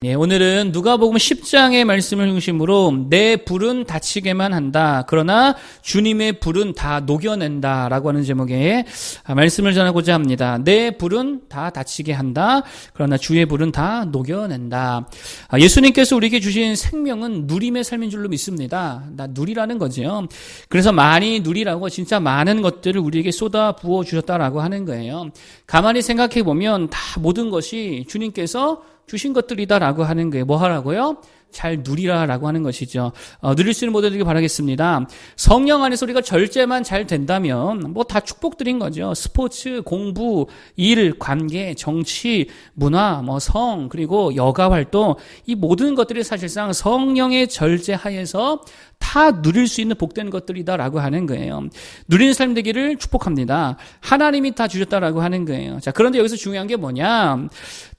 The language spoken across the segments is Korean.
네, 오늘은 누가복음 10장의 말씀을 중심으로 내 불은 닫히게만 한다. 그러나 주님의 불은 다 녹여낸다. 라고 하는 제목의 말씀을 전하고자 합니다. 내 불은 다 닫히게 한다. 그러나 주의 불은 다 녹여낸다. 예수님께서 우리에게 주신 생명은 누림의 삶인 줄로 믿습니다. 나 누리라는 거죠. 그래서 많이 누리라고 진짜 많은 것들을 우리에게 쏟아 부어 주셨다라고 하는 거예요. 가만히 생각해 보면 다 모든 것이 주님께서 주신 것들이다라고 하는 거예요. 뭐 하라고요? 잘 누리라라고 하는 것이죠. 누릴 수 있는 모든 되길 바라겠습니다. 성령 안에서 우리가 절제만 잘 된다면 뭐 다 축복드린 거죠. 스포츠, 공부, 일, 관계, 정치, 문화, 성, 그리고 여가 활동, 이 모든 것들이 사실상 성령의 절제 하에서 다 누릴 수 있는 복된 것들이다라고 하는 거예요. 누리는 삶 되기를 축복합니다. 하나님이 다 주셨다라고 하는 거예요. 자, 그런데 여기서 중요한 게 뭐냐?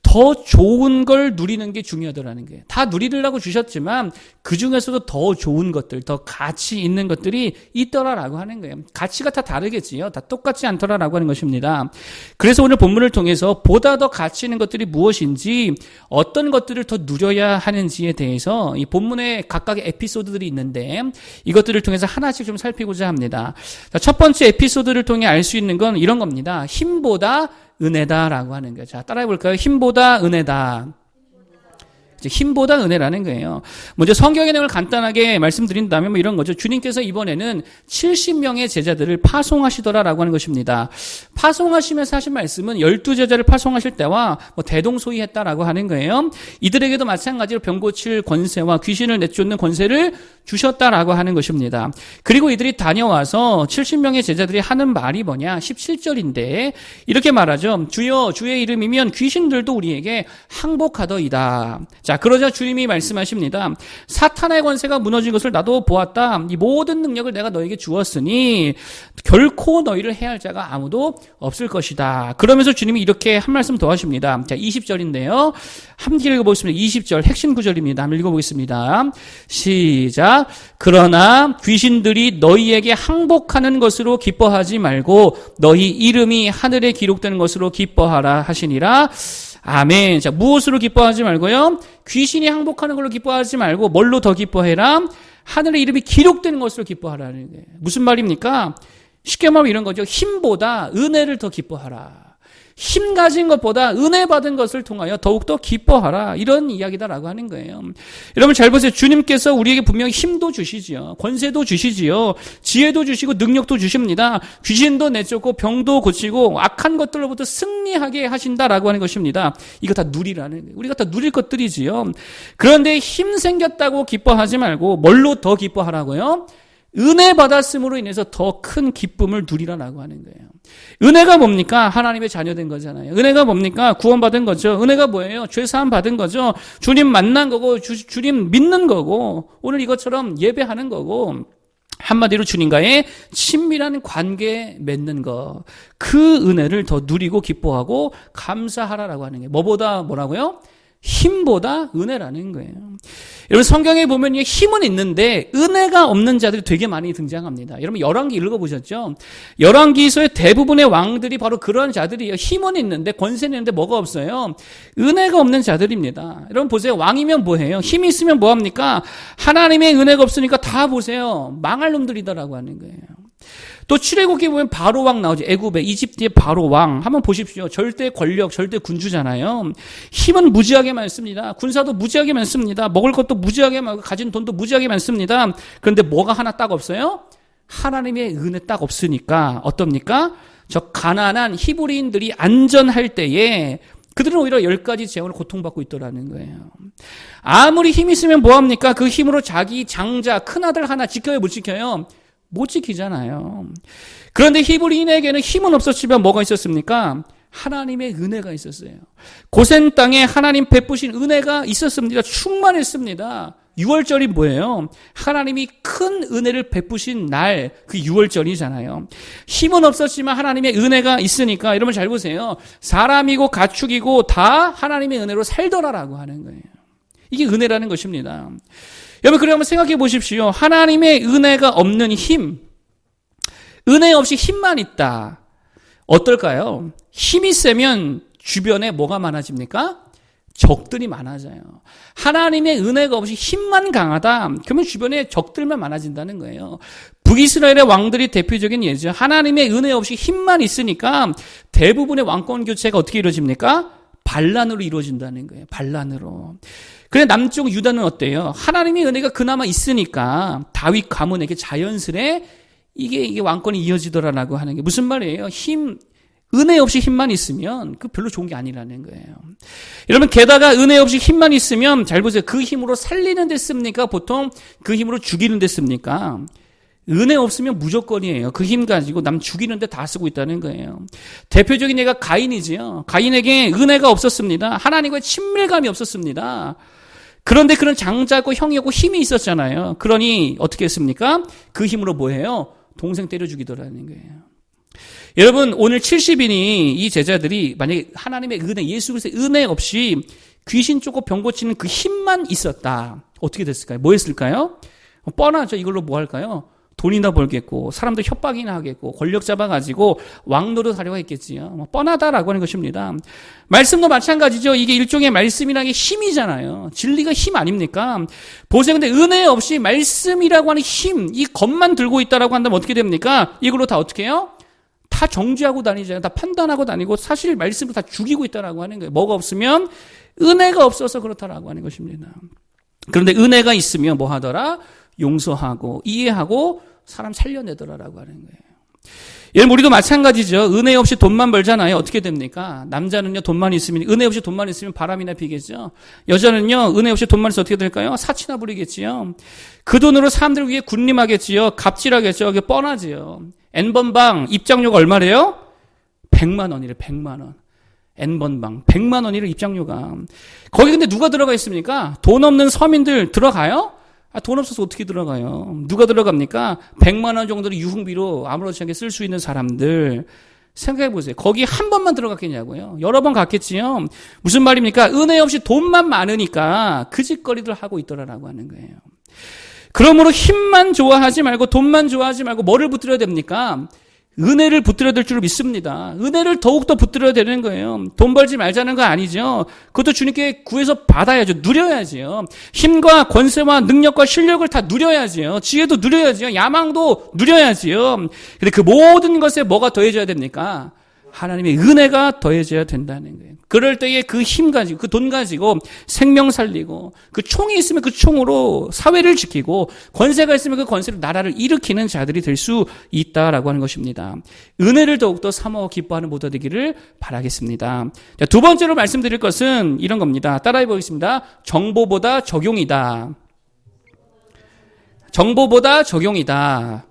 더 좋은 걸 누리는 게 중요하다라는 거예요. 다 누리려고 주셨지만 그 중에서도 더 좋은 것들, 더 가치 있는 것들이 있더라라고 하는 거예요. 가치가 다 다르겠지요. 다 똑같지 않더라라고 하는 것입니다. 그래서 오늘 본문을 통해서 보다 더 가치 있는 것들이 무엇인지, 어떤 것들을 더 누려야 하는지에 대해서 이 본문에 각각의 에피소드들이 있는데 이것들을 통해서 하나씩 좀 살피고자 합니다. 자, 첫 번째 에피소드를 통해 알 수 있는 건 이런 겁니다. 힘보다 은혜다라고 하는 거예요. 자, 따라해 볼까요? 힘보다 은혜다. 힘보다 은혜라는 거예요. 먼저 성경의 내용을 간단하게 말씀드린다면 이런 거죠. 주님께서 이번에는 70명의 제자들을 파송하시더라라고 하는 것입니다. 파송하시면서 하신 말씀은 12제자를 파송하실 때와 대동소이했다라고 하는 거예요. 이들에게도 마찬가지로 병 고칠 권세와 귀신을 내쫓는 권세를 주셨다라고 하는 것입니다. 그리고 이들이 다녀와서 70명의 제자들이 하는 말이 뭐냐? 17절인데 이렇게 말하죠. 주여, 주의 이름이면 귀신들도 우리에게 항복하더이다. 자, 그러자 주님이 말씀하십니다. 사탄의 권세가 무너진 것을 나도 보았다. 이 모든 능력을 내가 너에게 주었으니 결코 너희를 해할 자가 아무도 없을 것이다. 그러면서 주님이 이렇게 한 말씀 더 하십니다. 자, 20절인데요. 함께 읽어보겠습니다. 20절 핵심 구절입니다. 한번 읽어보겠습니다. 시작. 그러나 귀신들이 너희에게 항복하는 것으로 기뻐하지 말고 너희 이름이 하늘에 기록되는 것으로 기뻐하라 하시니라. 아멘. 자, 무엇으로 기뻐하지 말고요? 귀신이 항복하는 걸로 기뻐하지 말고 뭘로 더 기뻐해라? 하늘의 이름이 기록되는 것으로 기뻐하라는 거예요. 무슨 말입니까? 쉽게 말하면 이런 거죠. 힘보다 은혜를 더 기뻐하라. 힘 가진 것보다 은혜 받은 것을 통하여 더욱더 기뻐하라. 이런 이야기다라고 하는 거예요. 여러분 잘 보세요. 주님께서 우리에게 분명히 힘도 주시지요. 권세도 주시지요. 지혜도 주시고 능력도 주십니다. 귀신도 내쫓고 병도 고치고 악한 것들로부터 승리하게 하신다라고 하는 것입니다. 이거 다 누리라는 거예요. 우리가 다 누릴 것들이지요. 그런데 힘 생겼다고 기뻐하지 말고 뭘로 더 기뻐하라고요? 은혜 받았음으로 인해서 더 큰 기쁨을 누리라라고 하는 거예요. 은혜가 뭡니까? 하나님의 자녀된 거잖아요. 은혜가 뭡니까? 구원받은 거죠. 은혜가 뭐예요? 죄사함 받은 거죠. 주님 만난 거고 주님 믿는 거고 오늘 이것처럼 예배하는 거고 한마디로 주님과의 친밀한 관계 맺는 거. 그 은혜를 더 누리고 기뻐하고 감사하라라고 하는 게 뭐보다 뭐라고요? 힘보다 은혜라는 거예요. 여러분 성경에 보면 힘은 있는데 은혜가 없는 자들이 되게 많이 등장합니다. 여러분 열왕기 읽어보셨죠? 열왕기서의 대부분의 왕들이 바로 그런 자들이에요. 힘은 있는데 권세는 있는데 뭐가 없어요? 은혜가 없는 자들입니다. 여러분 보세요. 왕이면 뭐해요? 힘이 있으면 뭐합니까? 하나님의 은혜가 없으니까 다 보세요. 망할 놈들이다라고 하는 거예요. 또 출애굽기에 보면 바로 왕 나오죠. 애굽에 이집트의 바로 왕 한번 보십시오. 절대 권력, 절대 군주잖아요. 힘은 무지하게 많습니다. 군사도 무지하게 많습니다. 먹을 것도 무지하게 많고 가진 돈도 무지하게 많습니다. 그런데 뭐가 하나 딱 없어요? 하나님의 은혜 딱 없으니까 어떻습니까? 저 가난한 히브리인들이 안전할 때에 그들은 오히려 10가지 재앙을 고통받고 있더라는 거예요. 아무리 힘이 있으면 뭐합니까? 그 힘으로 자기 장자, 큰아들 하나 지켜요, 못 지켜요? 못 지키잖아요. 그런데 히브리인에게는 힘은 없었지만 뭐가 있었습니까? 하나님의 은혜가 있었어요. 고센 땅에 하나님 베푸신 은혜가 있었습니다. 충만했습니다. 6월절이 뭐예요? 하나님이 큰 은혜를 베푸신 날, 그 6월절이잖아요. 힘은 없었지만 하나님의 은혜가 있으니까 여러분 잘 보세요. 사람이고 가축이고 다 하나님의 은혜로 살더라라고 하는 거예요. 이게 은혜라는 것입니다. 여러분 그래 한번 생각해 보십시오. 하나님의 은혜가 없는 힘, 은혜 없이 힘만 있다. 어떨까요? 힘이 세면 주변에 뭐가 많아집니까? 적들이 많아져요. 하나님의 은혜가 없이 힘만 강하다. 그러면 주변에 적들만 많아진다는 거예요. 북이스라엘의 왕들이 대표적인 예죠. 하나님의 은혜 없이 힘만 있으니까 대부분의 왕권 교체가 어떻게 이루어집니까? 반란으로 이루어진다는 거예요. 반란으로. 그래 남쪽 유다는 어때요? 하나님의 은혜가 그나마 있으니까 다윗 가문에게 자연스레 이게 왕권이 이어지더라라고 하는 게 무슨 말이에요? 은혜 없이 힘만 있으면 그 별로 좋은 게 아니라는 거예요. 여러분 게다가 은혜 없이 힘만 있으면 잘 보세요. 그 힘으로 살리는 데 씁니까? 보통 그 힘으로 죽이는 데 씁니까? 은혜 없으면 무조건이에요. 그 힘 가지고 남 죽이는 데 다 쓰고 있다는 거예요. 대표적인 예가 가인이지요. 가인에게 은혜가 없었습니다. 하나님과의 친밀감이 없었습니다. 그런데 그런 장자고 형이고 힘이 있었잖아요. 그러니 어떻게 했습니까? 그 힘으로 뭐해요? 동생 때려 죽이더라는 거예요. 여러분 오늘 70인이 이 제자들이 만약에 하나님의 은혜, 예수 그리스도의 은혜 없이 귀신 쫓고 병 고치는 그 힘만 있었다. 어떻게 됐을까요? 뭐 했을까요? 뻔하죠. 이걸로 뭐 할까요? 돈이나 벌겠고 사람들 협박이나 하겠고 권력 잡아가지고 왕 노릇하려고 했겠지요. 뻔하다라고 하는 것입니다. 말씀도 마찬가지죠. 이게 일종의 말씀이라는 게 힘이잖아요. 진리가 힘 아닙니까? 보세요. 근데 은혜 없이 말씀이라고 하는 힘, 이 것만 들고 있다라고 한다면 어떻게 됩니까? 이걸로 다 어떻게 해요? 다 정죄하고 다니잖아요. 다 판단하고 다니고 사실 말씀을 다 죽이고 있다라고 하는 거예요. 뭐가 없으면 은혜가 없어서 그렇다라고 하는 것입니다. 그런데 은혜가 있으면 뭐 하더라? 용서하고 이해하고 사람 살려내더라라고 하는 거예요. 여러분 우리도 마찬가지죠. 은혜 없이 돈만 벌잖아요. 어떻게 됩니까? 남자는요 돈만 있으면 은혜 없이 돈만 있으면 바람이나 피겠죠. 여자는요 은혜 없이 돈만 있으면 어떻게 될까요? 사치나 부리겠지요. 그 돈으로 사람들 위해 군림하겠지요. 갑질하겠죠. 그게 뻔하지요. N번방 입장료가 얼마래요? 100만 원이래. 100만 원. N번방 100만 원이래 입장료가. 거기 근데 누가 들어가 있습니까? 돈 없는 서민들 들어가요? 돈 없어서 어떻게 들어가요? 누가 들어갑니까? 100만 원 정도를 유흥비로 아무렇지 않게 쓸 수 있는 사람들. 생각해 보세요. 거기 한 번만 들어갔겠냐고요? 여러 번 갔겠지요? 무슨 말입니까? 은혜 없이 돈만 많으니까 그 짓거리들 하고 있더라라고 하는 거예요. 그러므로 힘만 좋아하지 말고 돈만 좋아하지 말고 뭐를 붙들어야 됩니까? 은혜를 붙들어야 될 줄 믿습니다. 은혜를 더욱더 붙들어야 되는 거예요. 돈 벌지 말자는 거 아니죠. 그것도 주님께 구해서 받아야죠. 누려야지요. 힘과 권세와 능력과 실력을 다 누려야지요. 지혜도 누려야지요. 야망도 누려야지요. 근데 그 모든 것에 뭐가 더해져야 됩니까? 하나님의 은혜가 더해져야 된다는 거예요. 그럴 때에 그 힘 가지고 그 돈 가지고 생명 살리고 그 총이 있으면 그 총으로 사회를 지키고 권세가 있으면 그 권세로 나라를 일으키는 자들이 될 수 있다라고 하는 것입니다. 은혜를 더욱더 사모하고 기뻐하는 모두 되기를 바라겠습니다. 자, 두 번째로 말씀드릴 것은 이런 겁니다. 따라해 보겠습니다. 정보보다 적용이다. 정보보다 적용이다.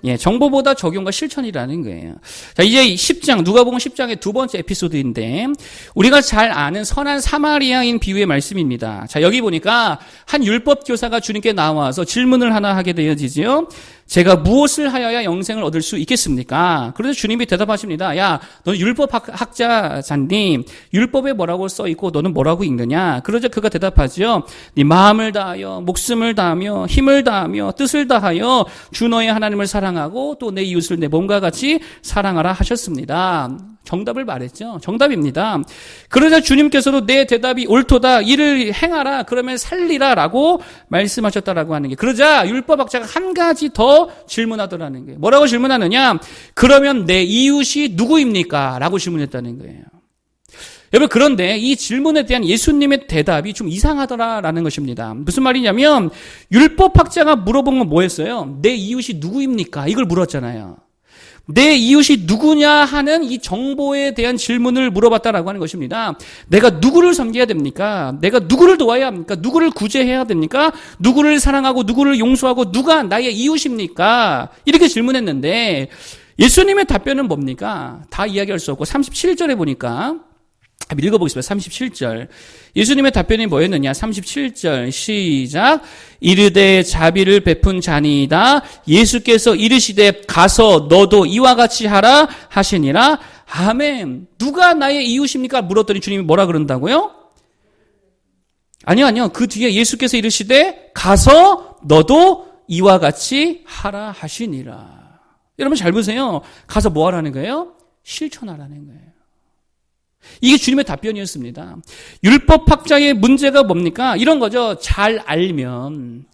예, 정보보다 적용과 실천이라는 거예요. 자, 이제 10장, 누가복음 10장의 두 번째 에피소드인데, 우리가 잘 아는 선한 사마리아인 비유의 말씀입니다. 자, 여기 보니까 한 율법 교사가 주님께 나와서 질문을 하나 하게 되어지지요. 제가 무엇을 하여야 영생을 얻을 수 있겠습니까? 그래서 주님이 대답하십니다. 야, 너는 율법 학자자니 율법에 뭐라고 써 있고 너는 뭐라고 읽느냐? 그러자 그가 대답하죠. 네 마음을 다하여 목숨을 다하며 힘을 다하며 뜻을 다하여 주 너의 하나님을 사랑하고 또 내 이웃을 내 몸과 같이 사랑하라 하셨습니다. 정답을 말했죠. 정답입니다. 그러자 주님께서도 내 대답이 옳도다. 이를 행하라. 그러면 살리라. 라고 말씀하셨다라고 하는 게. 그러자 율법학자가 한 가지 더 질문하더라는 거예요. 뭐라고 질문하느냐? 그러면 내 이웃이 누구입니까? 라고 질문했다는 거예요. 여러분 그런데 이 질문에 대한 예수님의 대답이 좀 이상하더라라는 것입니다. 무슨 말이냐면 율법학자가 물어본 건 뭐였어요? 내 이웃이 누구입니까? 이걸 물었잖아요. 내 이웃이 누구냐 하는 이 정보에 대한 질문을 물어봤다라고 하는 것입니다. 내가 누구를 섬겨야 됩니까? 내가 누구를 도와야 합니까? 누구를 구제해야 됩니까? 누구를 사랑하고 누구를 용서하고 누가 나의 이웃입니까? 이렇게 질문했는데 예수님의 답변은 뭡니까? 다 이야기할 수 없고 37절에 보니까 읽어보겠습니다. 37절. 예수님의 답변이 뭐였느냐? 37절 시작. 이르되 자비를 베푼 자니이다. 예수께서 이르시되 가서 너도 이와 같이 하라 하시니라. 아멘. 누가 나의 이웃입니까? 물었더니 주님이 뭐라 그런다고요? 아니요. 그 뒤에 예수께서 이르시되 가서 너도 이와 같이 하라 하시니라. 여러분 잘 보세요. 가서 뭐 하라는 거예요? 실천하라는 거예요. 이게 주님의 답변이었습니다. 율법학자의 문제가 뭡니까? 이런 거죠. 잘 알면,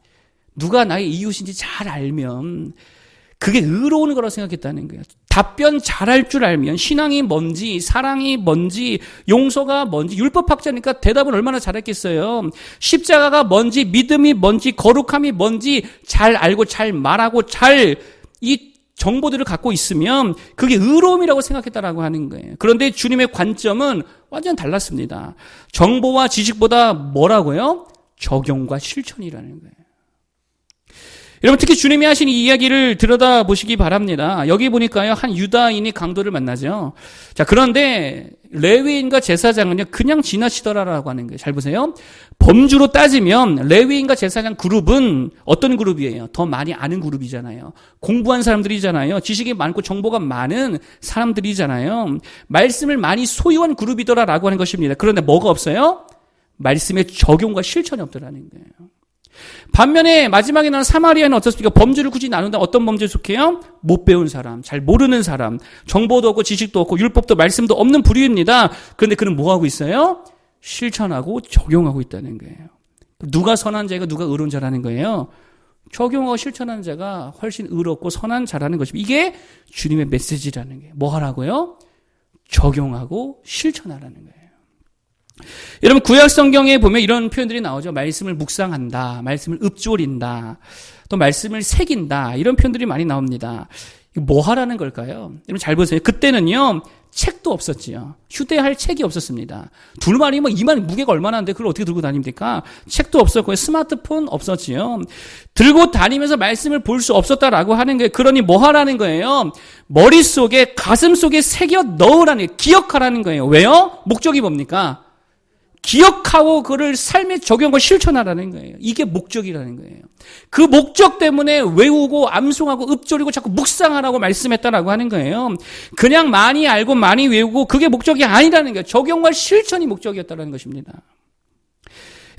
누가 나의 이웃인지 잘 알면 그게 의로운 거라고 생각했다는 거예요. 답변 잘할 줄 알면 신앙이 뭔지, 사랑이 뭔지, 용서가 뭔지, 율법학자니까 대답은 얼마나 잘했겠어요. 십자가가 뭔지, 믿음이 뭔지, 거룩함이 뭔지 잘 알고 잘 말하고 잘 이 정보들을 갖고 있으면 그게 의로움이라고 생각했다라고 하는 거예요. 그런데 주님의 관점은 완전 달랐습니다. 정보와 지식보다 뭐라고요? 적용과 실천이라는 거예요. 여러분, 특히 주님이 하신 이 이야기를 들여다보시기 바랍니다. 여기 보니까요, 한 유다인이 강도를 만나죠. 자, 그런데 레위인과 제사장은요, 그냥 지나치더라라고 하는 거예요. 잘 보세요. 범주로 따지면 레위인과 제사장 그룹은 어떤 그룹이에요? 더 많이 아는 그룹이잖아요. 공부한 사람들이잖아요. 지식이 많고 정보가 많은 사람들이잖아요. 말씀을 많이 소유한 그룹이더라라고 하는 것입니다. 그런데 뭐가 없어요? 말씀의 적용과 실천이 없더라는 거예요. 반면에 마지막에 나온 사마리아는 어떻습니까? 범주를 굳이 나눈다. 어떤 범주에 속해요? 못 배운 사람, 잘 모르는 사람, 정보도 없고 지식도 없고 율법도 말씀도 없는 부류입니다. 그런데 그는 뭐 하고 있어요? 실천하고 적용하고 있다는 거예요. 누가 선한 자이고 누가 의로운 자라는 거예요? 적용하고 실천하는 자가 훨씬 의롭고 선한 자라는 것입니다. 이게 주님의 메시지라는 거예요. 뭐 하라고요? 적용하고 실천하라는 거예요. 여러분, 구약 성경에 보면 이런 표현들이 나오죠. 말씀을 묵상한다, 말씀을 읊조린다, 또 말씀을 새긴다, 이런 표현들이 많이 나옵니다. 이거 뭐 하라는 걸까요? 여러분 잘 보세요. 그때는요, 책도 없었지요. 휴대할 책이 없었습니다. 둘만이 뭐 이만 무게가 얼마나 하는데 그걸 어떻게 들고 다닙니까? 책도 없었고요. 스마트폰 없었지요. 들고 다니면서 말씀을 볼 수 없었다라고 하는 거예요. 그러니 뭐 하라는 거예요? 머릿속에, 가슴속에 새겨 넣으라는 거예요. 기억하라는 거예요. 왜요? 목적이 뭡니까? 기억하고 그를 삶에 적용하고 실천하라는 거예요. 이게 목적이라는 거예요. 그 목적 때문에 외우고 암송하고 읊조리고 자꾸 묵상하라고 말씀했다라고 하는 거예요. 그냥 많이 알고 많이 외우고 그게 목적이 아니라는 거예요. 적용과 실천이 목적이었다는 것입니다.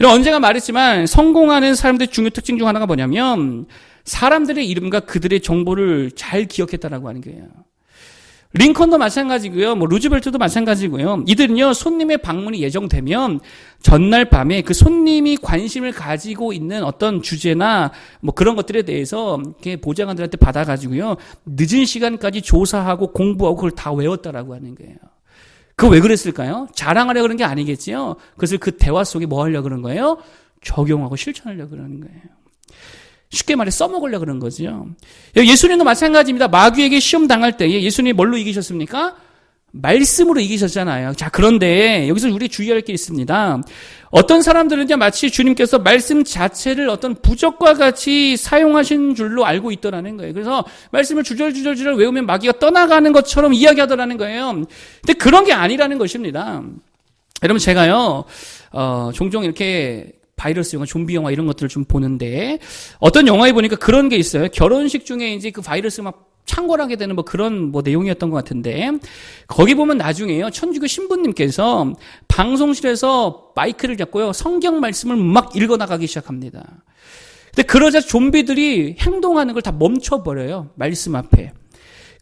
언제가 말했지만 성공하는 사람들의 중요 특징 중 하나가 뭐냐면 사람들의 이름과 그들의 정보를 잘 기억했다라고 하는 거예요. 링컨도 마찬가지고요. 루즈벨트도 마찬가지고요. 이들은요, 손님의 방문이 예정되면 전날 밤에 그 손님이 관심을 가지고 있는 어떤 주제나 그런 것들에 대해서 이렇게 보좌관들한테 받아가지고요, 늦은 시간까지 조사하고 공부하고 그걸 다 외웠다라고 하는 거예요. 그거 왜 그랬을까요? 자랑하려고 그런 게 아니겠지요? 그것을 그 대화 속에 뭐 하려고 그런 거예요? 적용하고 실천하려고 그러는 거예요. 쉽게 말해 써먹으려고 그런 거죠. 예수님도 마찬가지입니다. 마귀에게 시험 당할 때에 예수님이 뭘로 이기셨습니까? 말씀으로 이기셨잖아요. 자, 그런데 여기서 우리 주의할 게 있습니다. 어떤 사람들은요, 마치 주님께서 말씀 자체를 어떤 부적과 같이 사용하신 줄로 알고 있더라는 거예요. 그래서 말씀을 주절주절 외우면 마귀가 떠나가는 것처럼 이야기하더라는 거예요. 근데 그런 게 아니라는 것입니다. 여러분, 제가요, 종종 이렇게 바이러스 영화, 좀비 영화 이런 것들을 좀 보는데 어떤 영화에 보니까 그런 게 있어요. 결혼식 중에 이제 그 바이러스 막 창궐하게 되는 그런 내용이었던 것 같은데 거기 보면 나중에요. 천주교 신부님께서 방송실에서 마이크를 잡고요. 성경 말씀을 막 읽어 나가기 시작합니다. 근데 그러자 좀비들이 행동하는 걸 다 멈춰버려요. 말씀 앞에.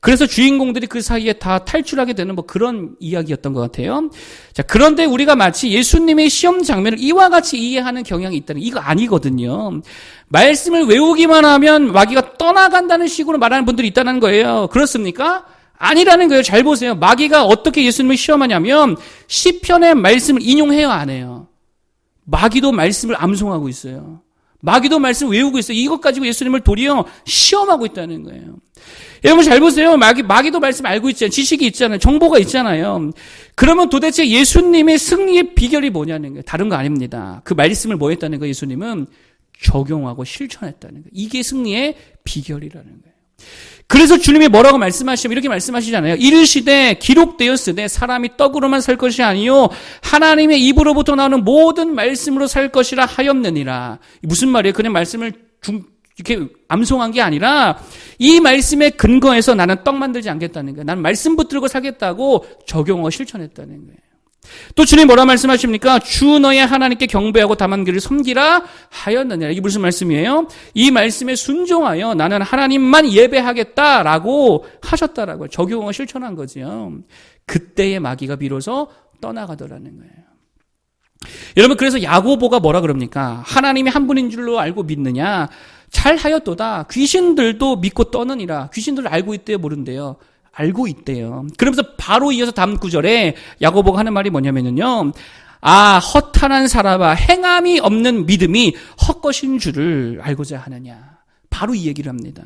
그래서 주인공들이 그 사이에 다 탈출하게 되는 그런 이야기였던 것 같아요. 자, 그런데 우리가 마치 예수님의 시험 장면을 이와 같이 이해하는 경향이 있다는, 이거 아니거든요. 말씀을 외우기만 하면 마귀가 떠나간다는 식으로 말하는 분들이 있다는 거예요. 그렇습니까? 아니라는 거예요. 잘 보세요. 마귀가 어떻게 예수님을 시험하냐면 시편의 말씀을 인용해요, 안 해요? 마귀도 말씀을 암송하고 있어요. 마귀도 말씀 외우고 있어요. 이것 가지고 예수님을 도리어 시험하고 있다는 거예요. 여러분 잘 보세요. 마귀도 말씀 알고 있잖아요. 지식이 있잖아요. 정보가 있잖아요. 그러면 도대체 예수님의 승리의 비결이 뭐냐는 거예요. 다른 거 아닙니다. 그 말씀을 뭐 했다는 거예요. 예수님은 적용하고 실천했다는 거예요. 이게 승리의 비결이라는 거예요. 그래서 주님이 뭐라고 말씀하시면 이렇게 말씀하시잖아요. 이르시되 기록되었으되 사람이 떡으로만 살 것이 아니요 하나님의 입으로부터 나오는 모든 말씀으로 살 것이라 하였느니라. 무슨 말이에요? 그냥 말씀을 이렇게 암송한 게 아니라 이 말씀에 근거해서 나는 떡 만들지 않겠다는 거예요. 나는 말씀 붙들고 살겠다고 적용하고 실천했다는 거예요. 또 주님이 뭐라 말씀하십니까? 주 너의 하나님께 경배하고 다만 그를 섬기라 하였느니라. 이게 무슨 말씀이에요? 이 말씀에 순종하여 나는 하나님만 예배하겠다라고 하셨다라고요. 적용하고 실천한 거지요. 그때의 마귀가 비로소 떠나가더라는 거예요. 여러분, 그래서 야고보가 뭐라 그럽니까? 하나님이 한 분인 줄로 알고 믿느냐? 잘하였도다. 귀신들도 믿고 떠느니라. 귀신들 알고 있대요, 모른대요? 알고 있대요. 그러면서 바로 이어서 다음 구절에 야고보가 하는 말이 뭐냐면요. 허탄한 사람아, 행함이 없는 믿음이 헛것인 줄을 알고자 하느냐. 바로 이 얘기를 합니다.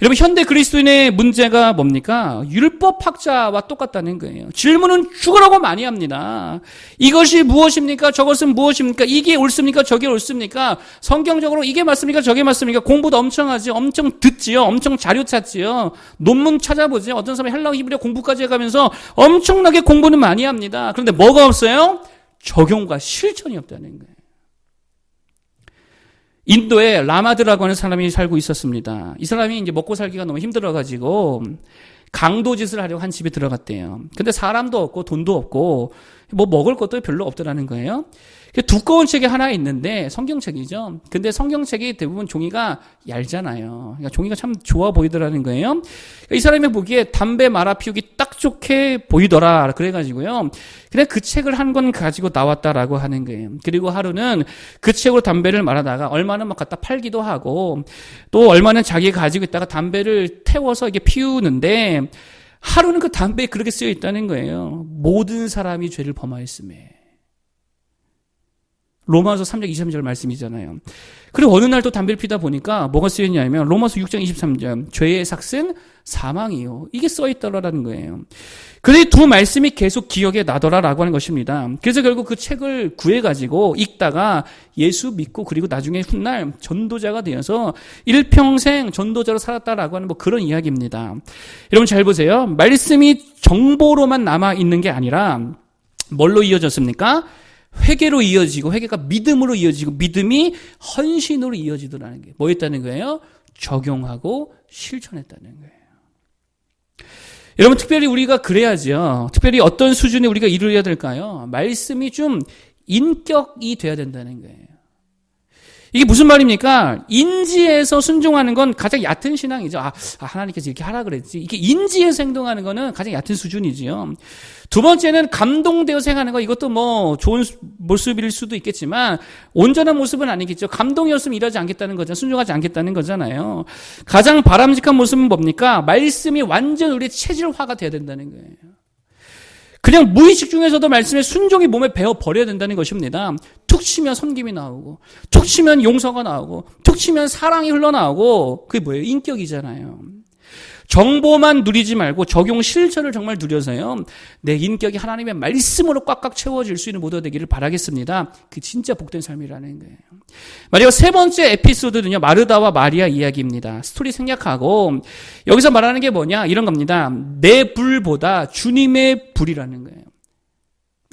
여러분, 현대 그리스도인의 문제가 뭡니까? 율법학자와 똑같다는 거예요. 질문은 죽으라고 많이 합니다. 이것이 무엇입니까? 저것은 무엇입니까? 이게 옳습니까? 저게 옳습니까? 성경적으로 이게 맞습니까? 저게 맞습니까? 공부도 엄청 하지, 엄청 듣지요, 엄청 자료 찾지요, 논문 찾아보지. 어떤 사람이 헬라어 히브리어 공부까지 해가면서 엄청나게 공부는 많이 합니다. 그런데 뭐가 없어요? 적용과 실천이 없다는 거예요. 인도에 라마드라고 하는 사람이 살고 있었습니다. 이 사람이 이제 먹고 살기가 너무 힘들어가지고 강도짓을 하려고 한 집에 들어갔대요. 근데 사람도 없고 돈도 없고 뭐 먹을 것도 별로 없더라는 거예요. 두꺼운 책이 하나 있는데 성경책이죠. 근데 성경책이 대부분 종이가 얇잖아요. 그러니까 종이가 참 좋아 보이더라는 거예요. 이 사람이 보기에 담배 말아 피우기 딱 좋게 보이더라. 그래가지고요. 그냥 그 책을 한 권 가지고 나왔다라고 하는 거예요. 그리고 하루는 그 책으로 담배를 말아다가 얼마는 막 갖다 팔기도 하고 또 얼마는 자기가 가지고 있다가 담배를 태워서 이게 피우는데 하루는 그 담배에 그렇게 쓰여 있다는 거예요. 모든 사람이 죄를 범하였음에. 로마서 3장 23절 말씀이잖아요. 그리고 어느 날 또 담배를 피다 보니까 뭐가 쓰여있냐면 로마서 6장 23절 죄의 삭은 사망이요. 이게 써있더라라는 거예요. 그래서 두 말씀이 계속 기억에 나더라라고 하는 것입니다. 그래서 결국 그 책을 구해가지고 읽다가 예수 믿고 그리고 나중에 훗날 전도자가 되어서 일평생 전도자로 살았다라고 하는 뭐 그런 이야기입니다. 여러분 잘 보세요. 말씀이 정보로만 남아있는 게 아니라 뭘로 이어졌습니까? 회개로 이어지고 회개가 믿음으로 이어지고 믿음이 헌신으로 이어지더라는 게 뭐였다는 거예요? 적용하고 실천했다는 거예요. 여러분 특별히 우리가 그래야죠. 특별히 어떤 수준에 우리가 이루어야 될까요? 말씀이 좀 인격이 돼야 된다는 거예요. 이게 무슨 말입니까? 인지에서 순종하는 건 가장 얕은 신앙이죠. 하나님께서 이렇게 하라 그랬지. 이게 인지에서 행동하는 거는 가장 얕은 수준이지요. 두 번째는 감동되어서 행하는 거. 이것도 뭐 좋은 모습일 수도 있겠지만 온전한 모습은 아니겠죠. 감동이었으면 일하지 않겠다는 거잖아요. 순종하지 않겠다는 거잖아요. 가장 바람직한 모습은 뭡니까? 말씀이 완전 우리의 체질화가 돼야 된다는 거예요. 그냥 무의식 중에서도 말씀에 순종이 몸에 배어버려야 된다는 것입니다. 툭 치면 섬김이 나오고 툭 치면 용서가 나오고 툭 치면 사랑이 흘러나오고 그게 뭐예요? 인격이잖아요. 정보만 누리지 말고 적용 실천을 정말 누려서요. 내 인격이 하나님의 말씀으로 꽉꽉 채워질 수 있는 모두가 되기를 바라겠습니다. 그 진짜 복된 삶이라는 거예요. 마지막 세 번째 에피소드는요. 마르다와 마리아 이야기입니다. 스토리 생략하고 여기서 말하는 게 뭐냐? 이런 겁니다. 내 불보다 주님의 불이라는 거예요.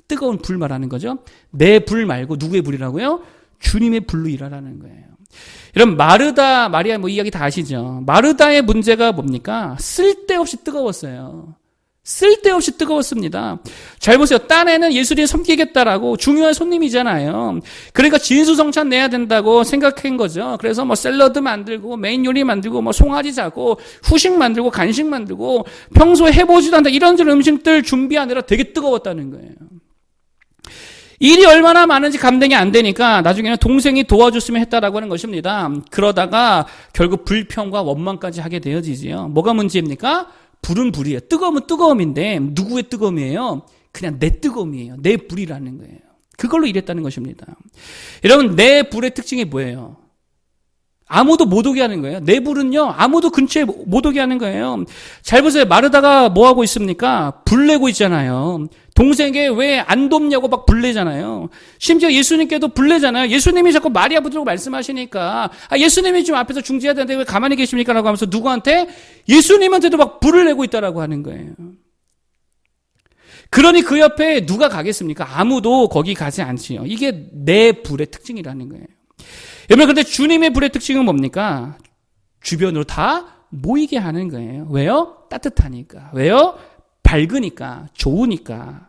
뜨거운 불 말하는 거죠. 내 불 말고 누구의 불이라고요? 주님의 불로 일하라는 거예요. 여러분 마르다 마리아 뭐 이야기 다 아시죠? 마르다의 문제가 뭡니까? 쓸데없이 뜨거웠어요. 쓸데없이 뜨거웠습니다. 잘 보세요. 딴에는 예수님 섬기겠다라고 중요한 손님이잖아요. 그러니까 진수성찬 내야 된다고 생각한 거죠. 그래서 뭐 샐러드 만들고 메인 요리 만들고 뭐 송아지 자고 후식 만들고 간식 만들고 평소에 해보지도 않는 이런저런 음식들 준비하느라 되게 뜨거웠다는 거예요. 일이 얼마나 많은지 감당이 안 되니까 나중에는 동생이 도와줬으면 했다라고 하는 것입니다. 그러다가 결국 불평과 원망까지 하게 되어지지요. 뭐가 문제입니까? 불은 불이에요. 뜨거움은 뜨거움인데 누구의 뜨거움이에요? 그냥 내 뜨거움이에요. 내 불이라는 거예요. 그걸로 일했다는 것입니다. 여러분 내 불의 특징이 뭐예요? 아무도 못 오게 하는 거예요. 내 불은요 아무도 근처에 못 오게 하는 거예요. 잘 보세요. 마르다가 뭐 하고 있습니까? 불 내고 있잖아요. 동생에게 왜 안 돕냐고 막 불내잖아요. 심지어 예수님께도 불내잖아요. 예수님이 자꾸 마리아 붙들고 말씀하시니까 예수님이 지금 앞에서 중재해야 되는데 왜 가만히 계십니까? 라고 하면서 누구한테? 예수님한테도 막 불을 내고 있다라고 하는 거예요. 그러니 그 옆에 누가 가겠습니까? 아무도 거기 가지 않지요. 이게 내 불의 특징이라는 거예요. 여러분 그런데 주님의 불의 특징은 뭡니까? 주변으로 다 모이게 하는 거예요. 왜요? 따뜻하니까. 왜요? 밝으니까, 좋으니까.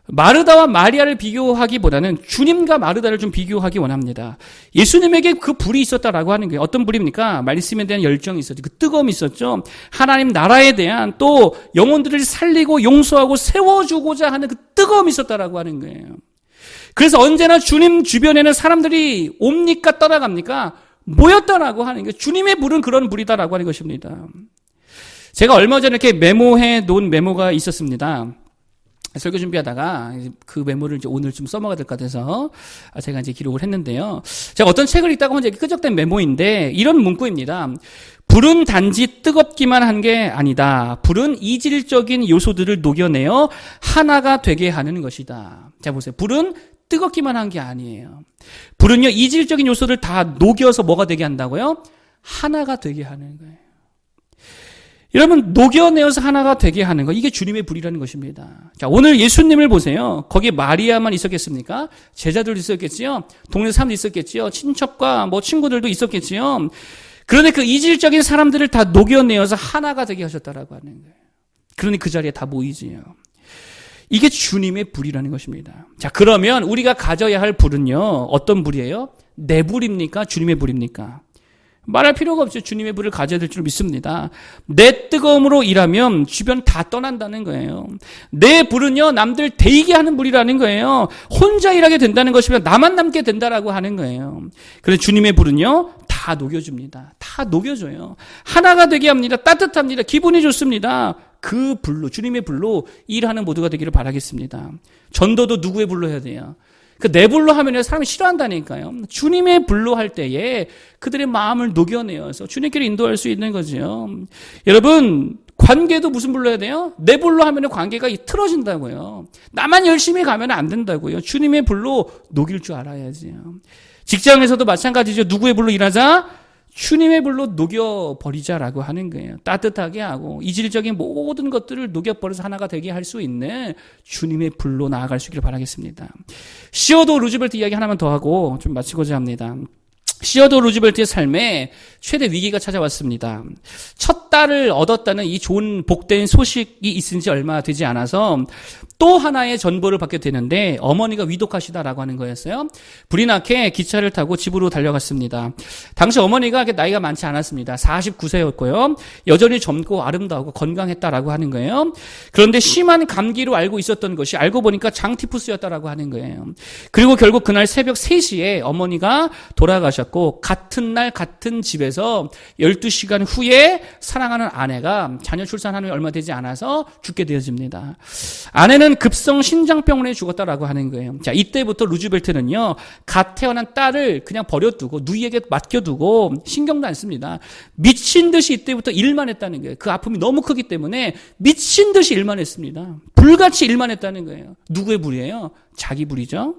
마르다와 마리아를 비교하기보다는 주님과 마르다를 좀 비교하기 원합니다. 예수님에게 그 불이 있었다라고 하는 거예요. 어떤 불입니까? 말씀에 대한 열정이 있었죠. 그 뜨거움이 있었죠. 하나님 나라에 대한 또 영혼들을 살리고 용서하고 세워주고자 하는 그 뜨거움이 있었다라고 하는 거예요. 그래서 언제나 주님 주변에는 사람들이 옵니까 떠나갑니까? 모였다라고 하는 게 주님의 불은 그런 불이다라고 하는 것입니다. 제가 얼마 전에 이렇게 메모해 놓은 메모가 있었습니다. 설교 준비하다가 그 메모를 이제 오늘 좀 써먹어야 될 것 같아서 제가 이제 기록을 했는데요. 제가 어떤 책을 읽다가 혼자 끄적된 메모인데 이런 문구입니다. 불은 단지 뜨겁기만 한 게 아니다. 불은 이질적인 요소들을 녹여내어 하나가 되게 하는 것이다. 자 보세요. 불은 뜨겁기만 한 게 아니에요. 불은요 이질적인 요소를 다 녹여서 뭐가 되게 한다고요? 하나가 되게 하는 거예요. 여러분 녹여내어서 하나가 되게 하는 거 이게 주님의 불이라는 것입니다. 자 오늘 예수님을 보세요. 거기에 마리아만 있었겠습니까? 제자들도 있었겠지요. 동네 사람도 있었겠지요. 친척과 뭐 친구들도 있었겠지요. 그런데 그 이질적인 사람들을 다 녹여내어서 하나가 되게 하셨다라고 하는 거예요. 그러니 그 자리에 다 모이지요. 이게 주님의 불이라는 것입니다. 자 그러면 우리가 가져야 할 불은요 어떤 불이에요? 내 불입니까? 주님의 불입니까? 말할 필요가 없죠. 주님의 불을 가져야 될 줄 믿습니다. 내 뜨거움으로 일하면 주변 다 떠난다는 거예요. 내 불은요 남들 데이게 하는 불이라는 거예요. 혼자 일하게 된다는 것이면 나만 남게 된다라고 하는 거예요. 그래서 주님의 불은요 다 녹여줍니다. 다 녹여줘요. 하나가 되게 합니다. 따뜻합니다. 기분이 좋습니다. 그 불로 주님의 불로 일하는 모두가 되기를 바라겠습니다. 전도도 누구의 불로 해야 돼요? 그 내 불로 하면 사람이 싫어한다니까요. 주님의 불로 할 때에 그들의 마음을 녹여내어서 주님께로 인도할 수 있는 거죠. 여러분 관계도 무슨 불로 해야 돼요? 내 불로 하면 관계가 틀어진다고요. 나만 열심히 가면 안 된다고요. 주님의 불로 녹일 줄 알아야지요. 직장에서도 마찬가지죠. 누구의 불로 일하자? 주님의 불로 녹여버리자라고 하는 거예요. 따뜻하게 하고 이질적인 모든 것들을 녹여버려서 하나가 되게 할 수 있는 주님의 불로 나아갈 수 있기를 바라겠습니다. 시어도 루즈벨트 이야기 하나만 더 하고 좀 마치고자 합니다. 시어도 루즈벨트의 삶에 최대 위기가 찾아왔습니다. 첫 딸을 얻었다는 이 좋은 복된 소식이 있은 지 얼마 되지 않아서 또 하나의 전보를 받게 되는데 어머니가 위독하시다라고 하는 거였어요. 불이 나게 기차를 타고 집으로 달려갔습니다. 당시 어머니가 나이가 많지 않았습니다. 49세였고요. 여전히 젊고 아름다우고 건강했다라고 하는 거예요. 그런데 심한 감기로 알고 있었던 것이 알고 보니까 장티푸스였다라고 하는 거예요. 그리고 결국 그날 새벽 3시에 어머니가 돌아가셨고 같은 날 같은 집에서 12시간 후에 사랑하는 아내가 자녀 출산하는 지 얼마 되지 않아서 죽게 되어집니다. 아내는 급성 신장병으로 죽었다라고 하는 거예요. 자, 이때부터 루즈벨트는요, 갓 태어난 딸을 그냥 버려두고 누이에게 맡겨두고 신경도 안 씁니다. 미친 듯이 이때부터 일만 했다는 거예요. 그 아픔이 너무 크기 때문에 미친 듯이 일만 했습니다. 불같이 일만 했다는 거예요. 누구의 불이에요? 자기 불이죠.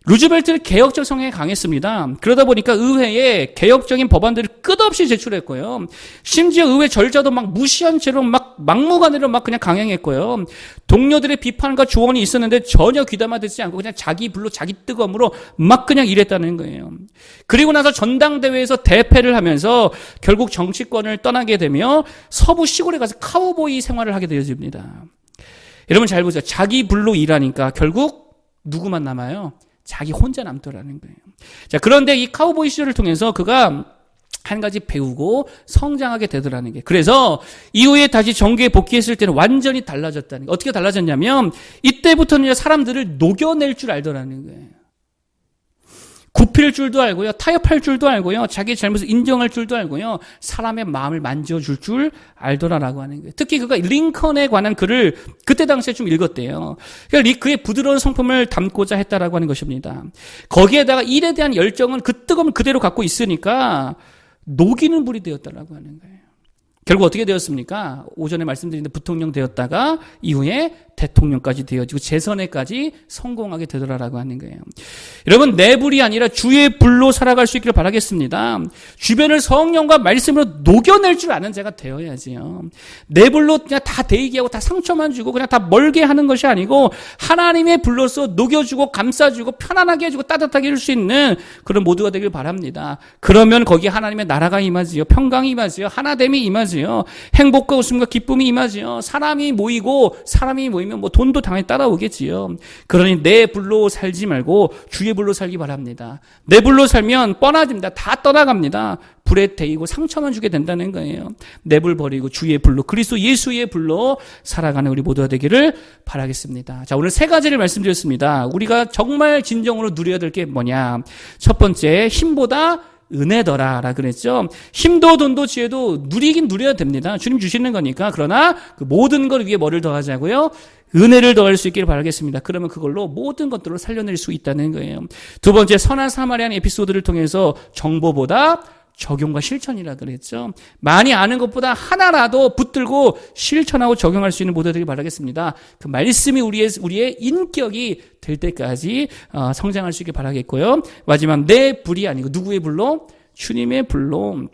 루즈벨트는 개혁적 성향이 강했습니다. 그러다 보니까 의회에 개혁적인 법안들을 끝없이 제출했고요. 심지어 의회 절차도 막 무시한 채로 막 막무가내로 막 그냥 강행했고요. 동료들의 비판과 조언이 있었는데 전혀 귀담아 듣지 않고 그냥 자기 불로 자기 뜨거움으로 막 그냥 일했다는 거예요. 그리고 나서 전당대회에서 대패를 하면서 결국 정치권을 떠나게 되며 서부 시골에 가서 카우보이 생활을 하게 되어집니다. 여러분 잘 보세요. 자기 불로 일하니까 결국 누구만 남아요? 자기 혼자 남더라는 거예요. 자, 그런데 이 카우보이 시절을 통해서 그가 한 가지 배우고 성장하게 되더라는 게. 그래서 이후에 다시 정규에 복귀했을 때는 완전히 달라졌다는 거예요. 어떻게 달라졌냐면 이때부터는 사람들을 녹여낼 줄 알더라는 거예요. 굽힐 줄도 알고요. 타협할 줄도 알고요. 자기의 잘못을 인정할 줄도 알고요. 사람의 마음을 만져줄 줄 알더라라고 하는 거예요. 특히 그가 링컨에 관한 글을 그때 당시에 좀 읽었대요. 그러니까 그의 부드러운 성품을 담고자 했다라고 하는 것입니다. 거기에다가 일에 대한 열정은 그 뜨거움을 그대로 갖고 있으니까 녹이는 불이 되었다라고 하는 거예요. 결국 어떻게 되었습니까? 오전에 말씀드린 부통령 되었다가 이후에 대통령까지 되어지고 재선에까지 성공하게 되더라라고 하는 거예요. 여러분 내 불이 아니라 주의 불로 살아갈 수 있기를 바라겠습니다. 주변을 성령과 말씀으로 녹여낼 줄 아는 자가 되어야지요. 내 불로 그냥 다 데이게 하고 다 상처만 주고 그냥 다 멀게 하는 것이 아니고 하나님의 불로서 녹여주고 감싸주고 편안하게 해주고 따뜻하게 해줄 수 있는 그런 모두가 되길 바랍니다. 그러면 거기에 하나님의 나라가 임하지요. 평강이 임하지요. 하나됨이 임하지요. 행복과 웃음과 기쁨이 임하지요. 사람이 모이고 사람이 모이면 모이면 뭐 돈도 당연히 따라오겠지요. 그러니 내 불로 살지 말고 주의 불로 살기 바랍니다. 내 불로 살면 뻔하집니다. 다 떠나갑니다. 불에 데이고 상처만 주게 된다는 거예요. 내 불 버리고 주의 불로, 그리스도 예수의 불로 살아가는 우리 모두가 되기를 바라겠습니다. 자, 오늘 세 가지를 말씀드렸습니다. 우리가 정말 진정으로 누려야 될 게 뭐냐? 첫 번째, 힘보다 은혜더라라 그랬죠. 힘도 돈도 지혜도 누리긴 누려야 됩니다. 주님 주시는 거니까. 그러나 그 모든 걸 위해 뭐를 더하자고요? 은혜를 더할 수 있기를 바라겠습니다. 그러면 그걸로 모든 것들을 살려낼 수 있다는 거예요. 두 번째, 선한 사마리안 에피소드를 통해서 정보보다 적용과 실천이라 그랬죠. 많이 아는 것보다 하나라도 붙들고 실천하고 적용할 수 있는 모두가 되길 바라겠습니다. 그 말씀이 우리의 인격이 될 때까지 성장할 수 있길 바라겠고요. 마지막, 내 불이 아니고 누구의 불로? 주님의 불로.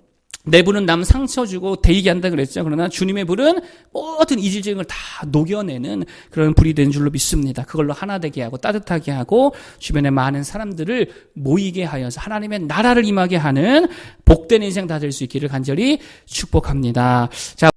내 불은 남 상처 주고 데이게 한다 그랬죠. 그러나 주님의 불은 모든 이질적인 걸 다 녹여내는 그런 불이 된 줄로 믿습니다. 그걸로 하나 되게 하고 따뜻하게 하고 주변에 많은 사람들을 모이게 하여서 하나님의 나라를 임하게 하는 복된 인생 다 될 수 있기를 간절히 축복합니다. 자.